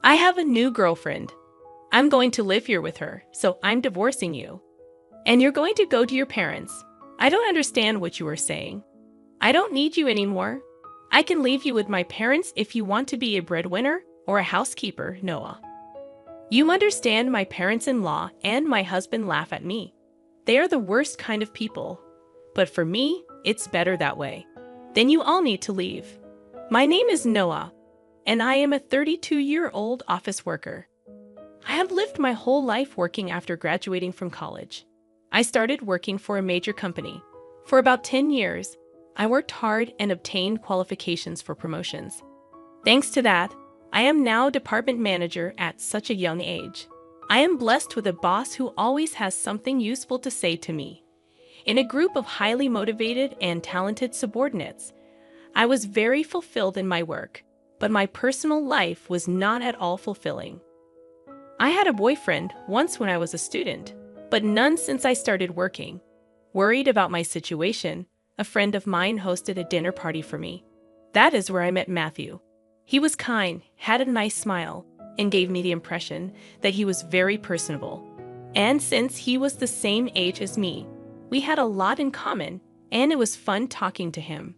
I have a new girlfriend. I'm going to live here with her, so I'm divorcing you. And you're going to go to your parents. I don't understand what you are saying. I don't need you anymore. I can leave you with my parents if you want to be a breadwinner or a housekeeper, Noah. You understand, my parents-in-law and my husband laugh at me. They are the worst kind of people. But for me, it's better that way. Then you all need to leave. My name is Noah, and I am a 32-year-old office worker. I have lived my whole life working after graduating from college. I started working for a major company. For about 10 years, I worked hard and obtained qualifications for promotions. Thanks to that, I am now department manager at such a young age. I am blessed with a boss who always has something useful to say to me. In a group of highly motivated and talented subordinates, I was very fulfilled in my work, but my personal life was not at all fulfilling. I had a boyfriend once when I was a student, but none since I started working. Worried about my situation, a friend of mine hosted a dinner party for me. That is where I met Matthew. He was kind, had a nice smile, and gave me the impression that he was very personable. And since he was the same age as me, we had a lot in common, and it was fun talking to him.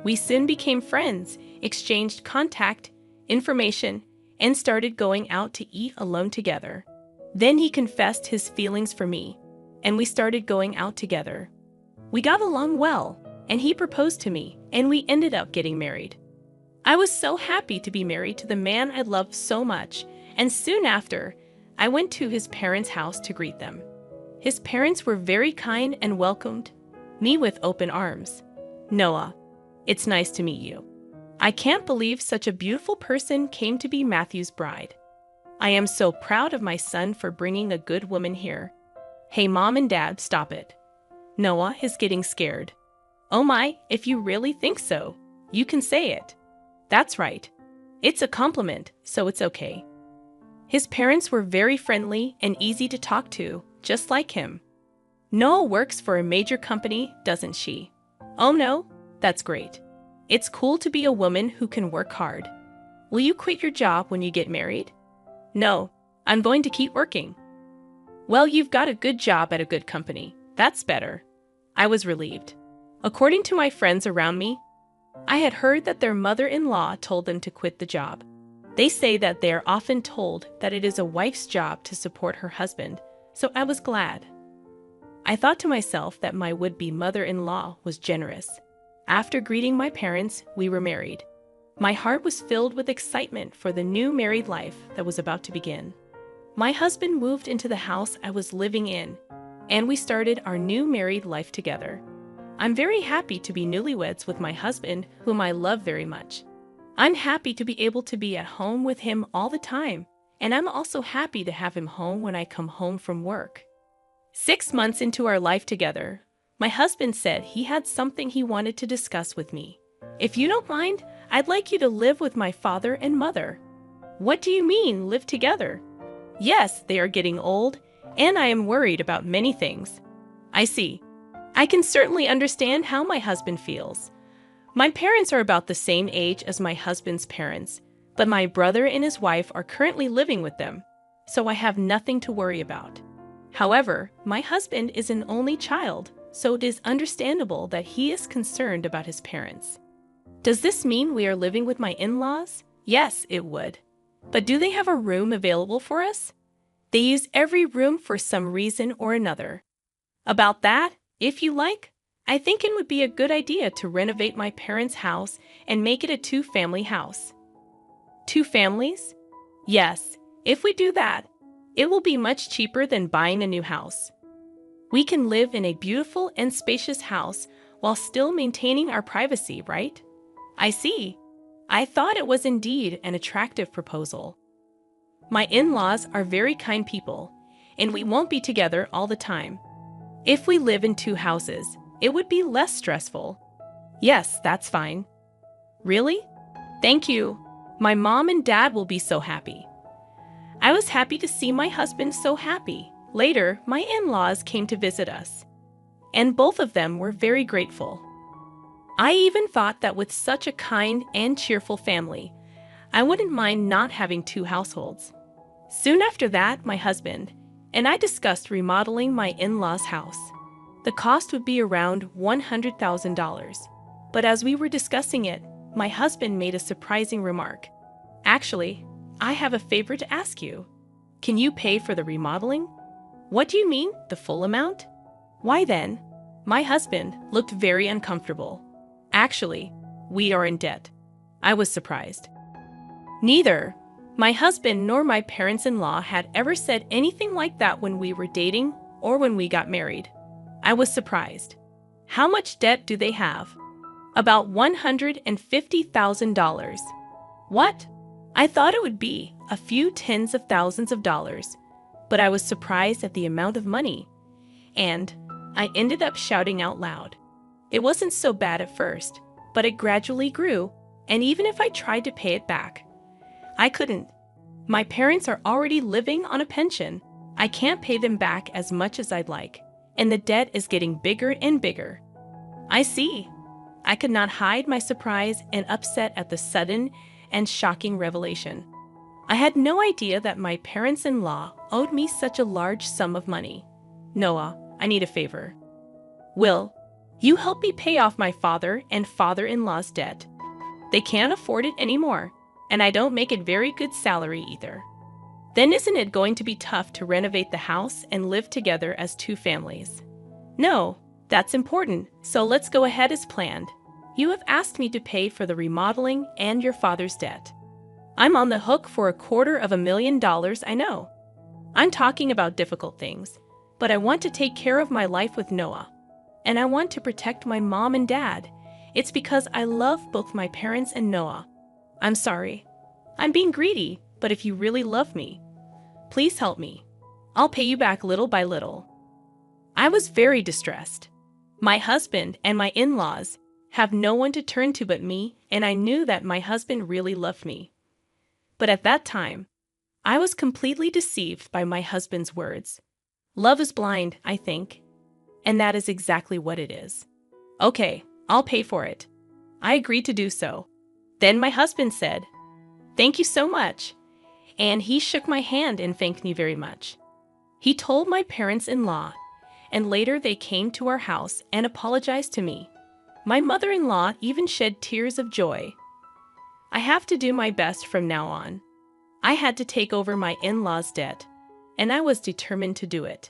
We soon became friends, exchanged contact, information, and started going out to eat alone together. Then he confessed his feelings for me, and we started going out together. We got along well, and he proposed to me, and we ended up getting married. I was so happy to be married to the man I loved so much, and soon after, I went to his parents' house to greet them. His parents were very kind and welcomed me with open arms. Noah, it's nice to meet you. I can't believe such a beautiful person came to be Matthew's bride. I am so proud of my son for bringing a good woman here. Hey, Mom and Dad, stop it. Noah is getting scared. Oh my, if you really think so, you can say it. That's right. It's a compliment, so it's okay. His parents were very friendly and easy to talk to, just like him. Noah works for a major company, doesn't she? Oh no, that's great. It's cool to be a woman who can work hard. Will you quit your job when you get married? No, I'm going to keep working. Well, you've got a good job at a good company. That's better. I was relieved. According to my friends around me, I had heard that their mother-in-law told them to quit the job. They say that they are often told that it is a wife's job to support her husband, so I was glad. I thought to myself that my would-be mother-in-law was generous. After greeting my parents, we were married. My heart was filled with excitement for the new married life that was about to begin. My husband moved into the house I was living in, and we started our new married life together. I'm very happy to be newlyweds with my husband, whom I love very much. I'm happy to be able to be at home with him all the time, and I'm also happy to have him home when I come home from work. 6 months into our life together, my husband said he had something he wanted to discuss with me. If you don't mind, I'd like you to live with my father and mother. What do you mean, live together? Yes, they are getting old, and I am worried about many things. I see. I can certainly understand how my husband feels. My parents are about the same age as my husband's parents, but my brother and his wife are currently living with them, so I have nothing to worry about. However, my husband is an only child, so it is understandable that he is concerned about his parents. Does this mean we are living with my in-laws? Yes, it would. But do they have a room available for us? They use every room for some reason or another. About that, if you like, I think it would be a good idea to renovate my parents' house and make it a 2-family house. 2 families? Yes, if we do that, it will be much cheaper than buying a new house. We can live in a beautiful and spacious house while still maintaining our privacy, right? I see. I thought it was indeed an attractive proposal. My in-laws are very kind people, and we won't be together all the time. If we live in 2 houses, it would be less stressful. Yes, that's fine. Really? Thank you. My mom and dad will be so happy. I was happy to see my husband so happy. Later, my in-laws came to visit us, and both of them were very grateful. I even thought that with such a kind and cheerful family, I wouldn't mind not having two households. Soon after that, my husband and I discussed remodeling my in-laws' house. The cost would be around $100,000. But as we were discussing it, my husband made a surprising remark. Actually, I have a favor to ask you. Can you pay for the remodeling? What do you mean, the full amount? Why then? My husband looked very uncomfortable. Actually, we are in debt. I was surprised. Neither my husband nor my parents-in-law had ever said anything like that when we were dating or when we got married. I was surprised. How much debt do they have? About $150,000. What? I thought it would be a few tens of thousands of dollars, but I was surprised at the amount of money, and I ended up shouting out loud. It wasn't so bad at first, but it gradually grew, and even if I tried to pay it back, I couldn't. My parents are already living on a pension. I can't pay them back as much as I'd like, and the debt is getting bigger and bigger. I see. I could not hide my surprise and upset at the sudden and shocking revelation. I had no idea that my parents-in-law owed me such a large sum of money. Noah, I need a favor. Will you help me pay off my father and father-in-law's debt? They can't afford it anymore, and I don't make a very good salary either. Then isn't it going to be tough to renovate the house and live together as two families? No, that's important, so let's go ahead as planned. You have asked me to pay for the remodeling and your father's debt. I'm on the hook for $250,000, I know. I'm talking about difficult things, but I want to take care of my life with Noah. And I want to protect my mom and dad. It's because I love both my parents and Noah. I'm sorry. I'm being greedy, but if you really love me, please help me. I'll pay you back little by little. I was very distressed. My husband and my in-laws have no one to turn to but me, and I knew that my husband really loved me. But at that time, I was completely deceived by my husband's words. Love is blind, I think. And that is exactly what it is. Okay, I'll pay for it. I agreed to do so. Then my husband said, "Thank you so much." And he shook my hand and thanked me very much. He told my parents-in-law, and later they came to our house and apologized to me. My mother-in-law even shed tears of joy. I have to do my best from now on. I had to take over my in-laws' debt, and I was determined to do it.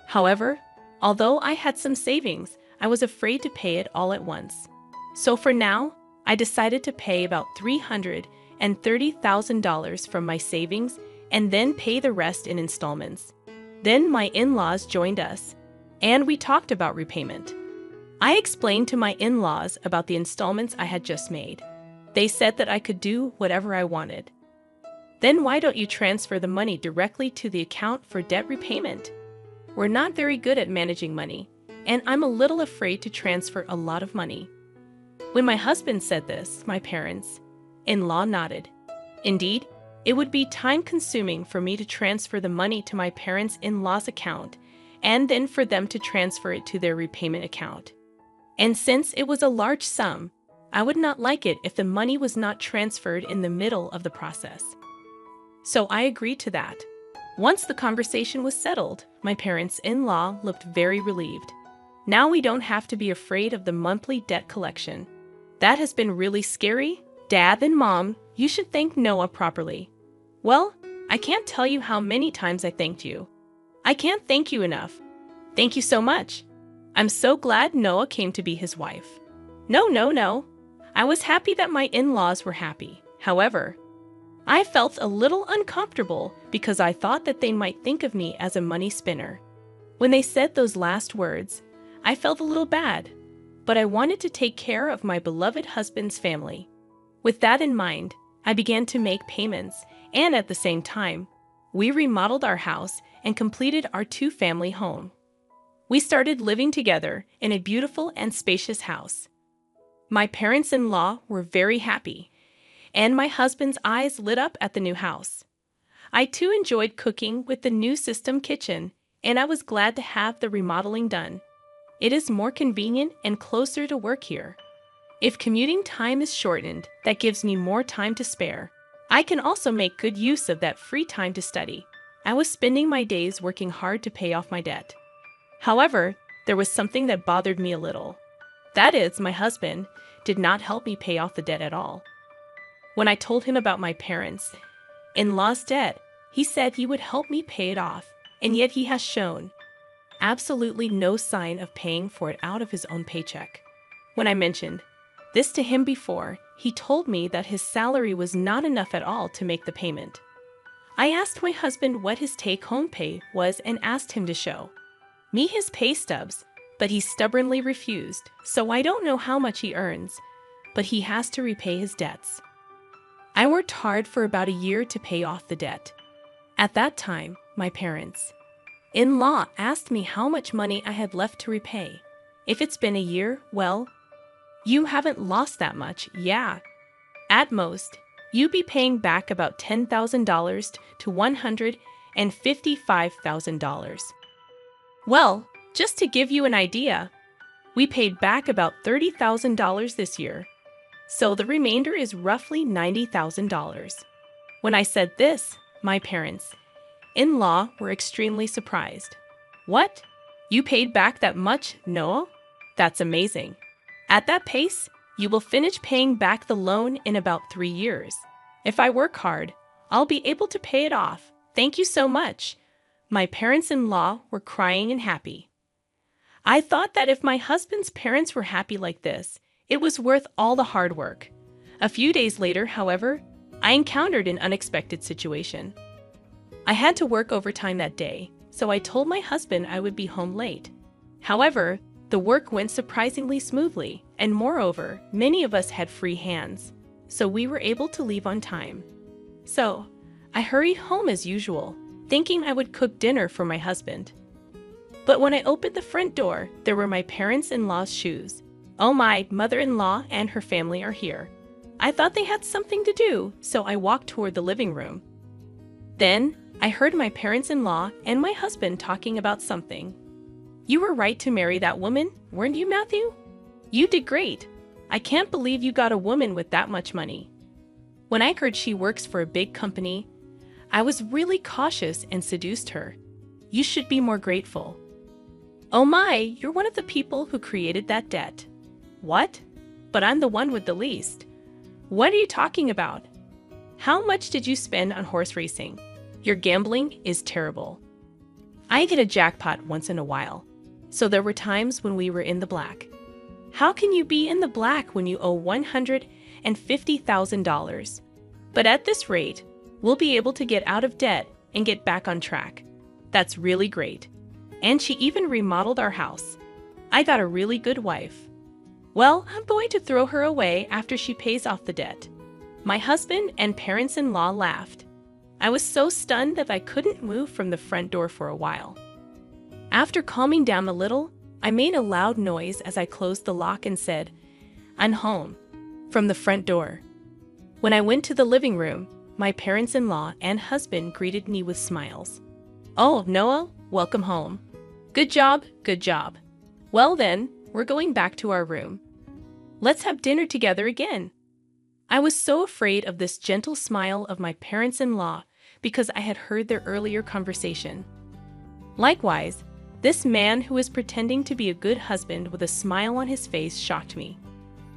However, although I had some savings, I was afraid to pay it all at once. So for now, I decided to pay about $330,000 from my savings and then pay the rest in installments. Then my in-laws joined us, and we talked about repayment. I explained to my in-laws about the installments I had just made. They said that I could do whatever I wanted. Then why don't you transfer the money directly to the account for debt repayment? We're not very good at managing money, and I'm a little afraid to transfer a lot of money. When my husband said this, my parents-in-law nodded. Indeed, it would be time-consuming for me to transfer the money to my parents-in-law's account and then for them to transfer it to their repayment account. And since it was a large sum, I would not like it if the money was not transferred in the middle of the process. So I agreed to that. Once the conversation was settled, my parents-in-law looked very relieved. Now we don't have to be afraid of the monthly debt collection. That has been really scary. Dad and Mom, you should thank Noah properly. Well, I can't tell you how many times I thanked you. I can't thank you enough. Thank you so much. I'm so glad Noah came to be his wife. No. I was happy that my in-laws were happy. However, I felt a little uncomfortable because I thought that they might think of me as a money spinner. When they said those last words, I felt a little bad, but I wanted to take care of my beloved husband's family. With that in mind, I began to make payments, and at the same time, we remodeled our house and completed our two-family home. We started living together in a beautiful and spacious house. My parents-in-law were very happy, and my husband's eyes lit up at the new house. I too enjoyed cooking with the new system kitchen, and I was glad to have the remodeling done. It is more convenient and closer to work here. If commuting time is shortened, that gives me more time to spare. I can also make good use of that free time to study. I was spending my days working hard to pay off my debt. However, there was something that bothered me a little. That is, my husband did not help me pay off the debt at all. When I told him about my parents-in-law's debt, he said he would help me pay it off, and yet he has shown absolutely no sign of paying for it out of his own paycheck. When I mentioned this to him before, he told me that his salary was not enough at all to make the payment. I asked my husband what his take-home pay was and asked him to show me his pay stubs, but he stubbornly refused, so I don't know how much he earns, but he has to repay his debts. I worked hard for about a year to pay off the debt. At that time, my parents-in-law asked me how much money I had left to repay. If it's been a year, well, you haven't lost that much, yeah. At most, you'd be paying back about $10,000 to $155,000. Well, just to give you an idea, we paid back about $30,000 this year, so the remainder is roughly $90,000. When I said this, my parents-in-law were extremely surprised. What? You paid back that much, Noah? That's amazing. At that pace, you will finish paying back the loan in about 3 years. If I work hard, I'll be able to pay it off. Thank you so much. My parents-in-law were crying and happy. I thought that if my husband's parents were happy like this, it was worth all the hard work. A few days later, however, I encountered an unexpected situation. I had to work overtime that day, so I told my husband I would be home late. However, the work went surprisingly smoothly, and moreover, many of us had free hands, so we were able to leave on time. So, I hurried home as usual, thinking I would cook dinner for my husband. But when I opened the front door, there were my parents-in-law's shoes. Oh, my mother-in-law and her family are here. I thought they had something to do, so I walked toward the living room. Then, I heard my parents-in-law and my husband talking about something. You were right to marry that woman, weren't you, Matthew? You did great. I can't believe you got a woman with that much money. When I heard she works for a big company, I was really cautious and seduced her. You should be more grateful. Oh my, you're one of the people who created that debt. What? But I'm the one with the least. What are you talking about? How much did you spend on horse racing? Your gambling is terrible. I get a jackpot once in a while, so there were times when we were in the black. How can you be in the black when you owe $150,000? But at this rate, we'll be able to get out of debt and get back on track. That's really great. And she even remodeled our house. I got a really good wife. Well, I'm going to throw her away after she pays off the debt. My husband and parents-in-law laughed. I was so stunned that I couldn't move from the front door for a while. After calming down a little, I made a loud noise as I closed the lock and said, "I'm home," from the front door. When I went to the living room, my parents-in-law and husband greeted me with smiles. "Oh, Noah, welcome home. Good job, good job. Well then, we're going back to our room. Let's have dinner together again." I was so afraid of this gentle smile of my parents-in-law because I had heard their earlier conversation. Likewise, this man who was pretending to be a good husband with a smile on his face shocked me.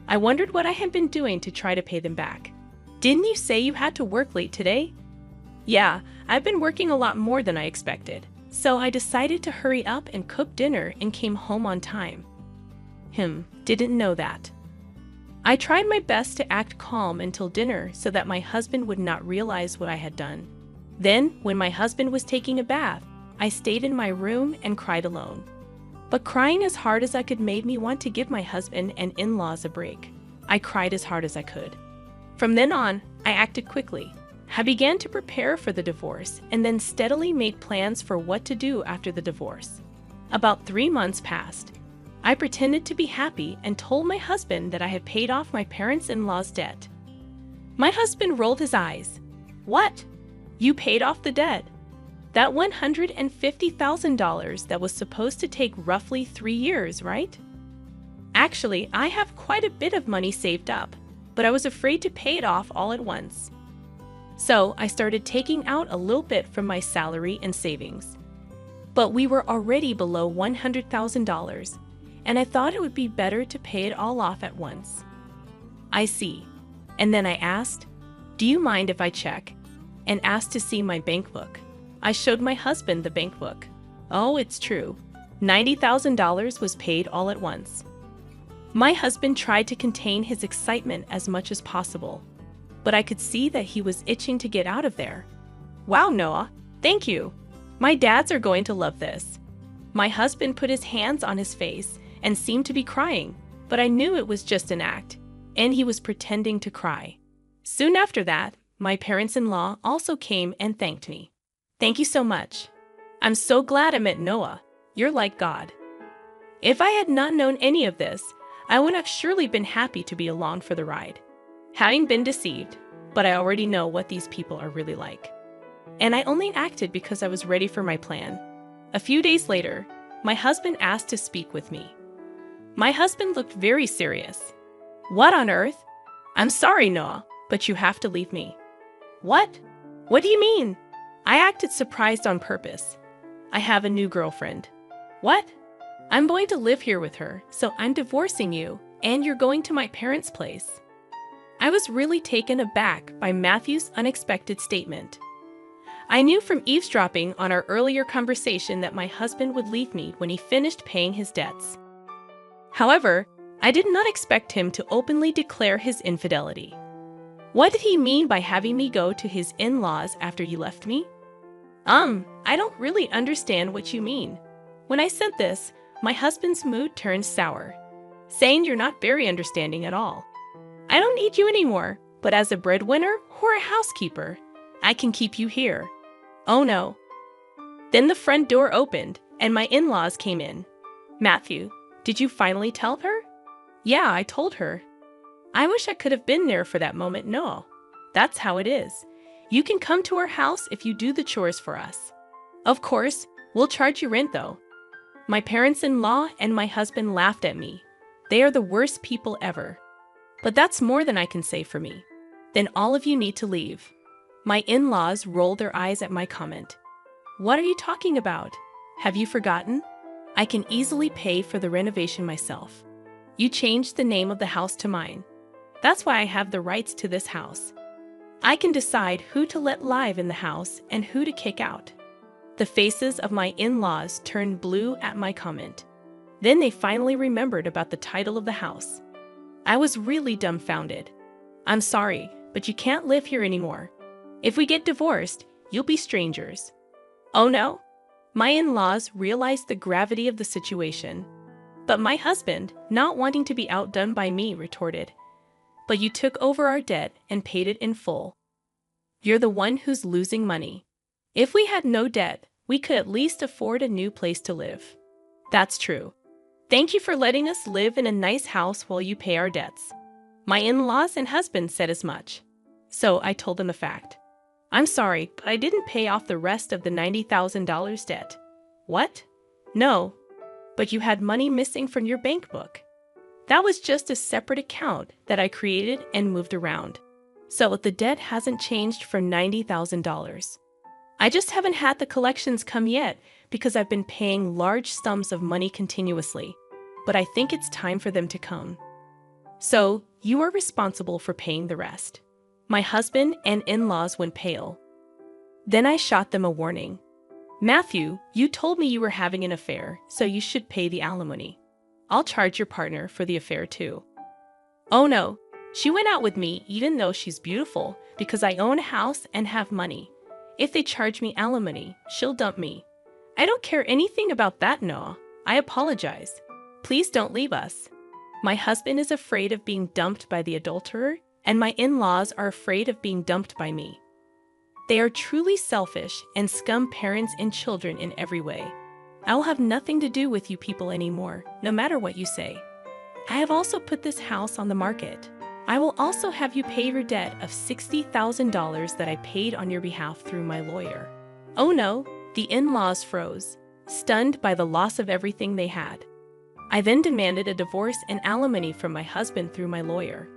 I wondered what I had been doing to try to pay them back. "Didn't you say you had to work late today?" "Yeah, I've been working a lot more than I expected, so I decided to hurry up and cook dinner and came home on time." Didn't know that. I tried my best to act calm until dinner so that my husband would not realize what I had done. Then, when my husband was taking a bath, I stayed in my room and cried alone. But crying as hard as I could made me want to give my husband and in-laws a break. I cried as hard as I could. From then on, I acted quickly. I began to prepare for the divorce and then steadily made plans for what to do after the divorce. About 3 months passed. I pretended to be happy and told my husband that I had paid off my parents-in-law's debt. My husband rolled his eyes. "What? You paid off the debt? That $150,000 that was supposed to take roughly 3 years, right?" "Actually, I have quite a bit of money saved up, but I was afraid to pay it off all at once." So I started taking out a little bit from my salary and savings. But we were already below $100,000, and I thought it would be better to pay it all off at once. I see. And then I asked, "Do you mind if I check?" and asked to see my bank book. I showed my husband the bank book. Oh, it's true. $90,000 was paid all at once. My husband tried to contain his excitement as much as possible, but I could see that he was itching to get out of there. Wow, Noah, thank you. My dads are going to love this. My husband put his hands on his face and seemed to be crying, but I knew it was just an act, and he was pretending to cry. Soon after that, my parents-in-law also came and thanked me. Thank you so much. I'm so glad I met Noah. You're like God. If I had not known any of this, I would have surely been happy to be along for the ride. Having been deceived, but I already know what these people are really like. And I only acted because I was ready for my plan. A few days later, my husband asked to speak with me. My husband looked very serious. What on earth? I'm sorry, Noah, but you have to leave me. What? What do you mean? I acted surprised on purpose. I have a new girlfriend. What? I'm going to live here with her, so I'm divorcing you, and you're going to my parents' place. I was really taken aback by Matthew's unexpected statement. I knew from eavesdropping on our earlier conversation that my husband would leave me when he finished paying his debts. However, I did not expect him to openly declare his infidelity. What did he mean by having me go to his in-laws after you left me? I don't really understand what you mean. When I said this, my husband's mood turned sour, saying you're not very understanding at all. I don't need you anymore, but as a breadwinner or a housekeeper, I can keep you here. Oh no. Then the front door opened and my in-laws came in. Matthew, did you finally tell her? Yeah, I told her. I wish I could have been there for that moment. No, that's how it is. You can come to our house if you do the chores for us. Of course, we'll charge you rent though. My parents-in-law and my husband laughed at me. They are the worst people ever. But that's more than I can say for me. Then all of you need to leave. My in-laws rolled their eyes at my comment. What are you talking about? Have you forgotten? I can easily pay for the renovation myself. You changed the name of the house to mine. That's why I have the rights to this house. I can decide who to let live in the house and who to kick out. The faces of my in-laws turned blue at my comment. Then they finally remembered about the title of the house. I was really dumbfounded. I'm sorry, but you can't live here anymore. If we get divorced, you'll be strangers. Oh no? My in-laws realized the gravity of the situation. But my husband, not wanting to be outdone by me, retorted, "But you took over our debt and paid it in full. You're the one who's losing money. If we had no debt, we could at least afford a new place to live." That's true. Thank you for letting us live in a nice house while you pay our debts. My in-laws and husband said as much. So I told them the fact. I'm sorry, but I didn't pay off the rest of the $90,000 debt. What? No. But you had money missing from your bank book. That was just a separate account that I created and moved around. So the debt hasn't changed for $90,000. I just haven't had the collections come yet because I've been paying large sums of money continuously, but I think it's time for them to come. So you are responsible for paying the rest. My husband and in-laws went pale. Then I shot them a warning. Matthew, you told me you were having an affair, so you should pay the alimony. I'll charge your partner for the affair too. Oh no, she went out with me even though she's beautiful because I own a house and have money. If they charge me alimony, she'll dump me. I don't care anything about that, Noah. I apologize. Please don't leave us. My husband is afraid of being dumped by the adulterer, and my in-laws are afraid of being dumped by me. They are truly selfish and scum parents and children in every way. I will have nothing to do with you people anymore, no matter what you say. I have also put this house on the market. I will also have you pay your debt of $60,000 that I paid on your behalf through my lawyer. Oh no, the in-laws froze, stunned by the loss of everything they had. I then demanded a divorce and alimony from my husband through my lawyer.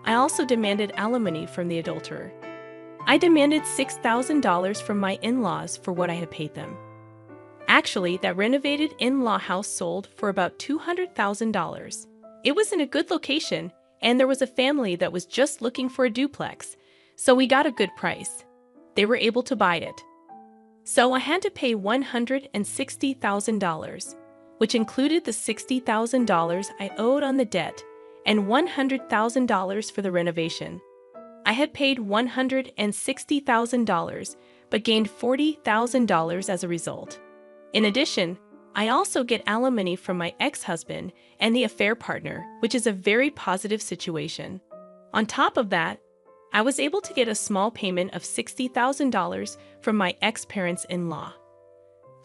I also demanded alimony from the adulterer. I demanded $6,000 from my in-laws for what I had paid them. Actually, that renovated in-law house sold for about $200,000. It was in a good location, and there was a family that was just looking for a duplex, so we got a good price. They were able to buy it. So I had to pay $160,000, which included the $60,000 I owed on the debt and $100,000 for the renovation. I had paid $160,000, but gained $40,000 as a result. In addition, I also get alimony from my ex-husband and the affair partner, which is a very positive situation. On top of that, I was able to get a small payment of $60,000 from my ex-parents-in-law.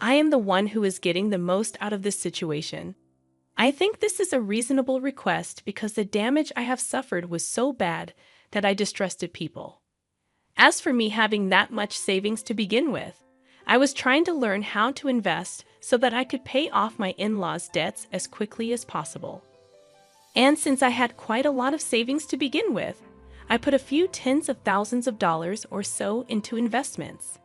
I am the one who is getting the most out of this situation. I think this is a reasonable request because the damage I have suffered was so bad that I distrusted people. As for me having that much savings to begin with, I was trying to learn how to invest so that I could pay off my in-laws' debts as quickly as possible. And since I had quite a lot of savings to begin with, I put a few tens of thousands of dollars or so into investments.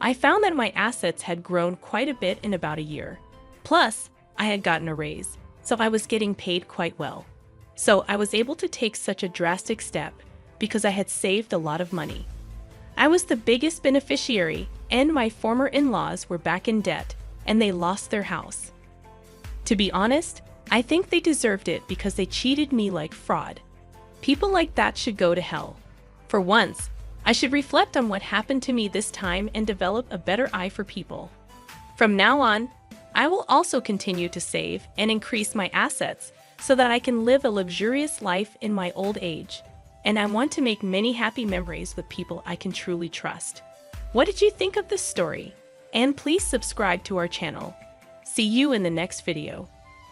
I found that my assets had grown quite a bit in about a year. Plus, I had gotten a raise, so I was getting paid quite well. So I was able to take such a drastic step because I had saved a lot of money. I was the biggest beneficiary, and my former in-laws were back in debt, and they lost their house. To be honest, I think they deserved it because they cheated me like fraud. People like that should go to hell. For once, I should reflect on what happened to me this time and develop a better eye for people. From now on, I will also continue to save and increase my assets so that I can live a luxurious life in my old age. And I want to make many happy memories with people I can truly trust. What did you think of this story? And please subscribe to our channel. See you in the next video.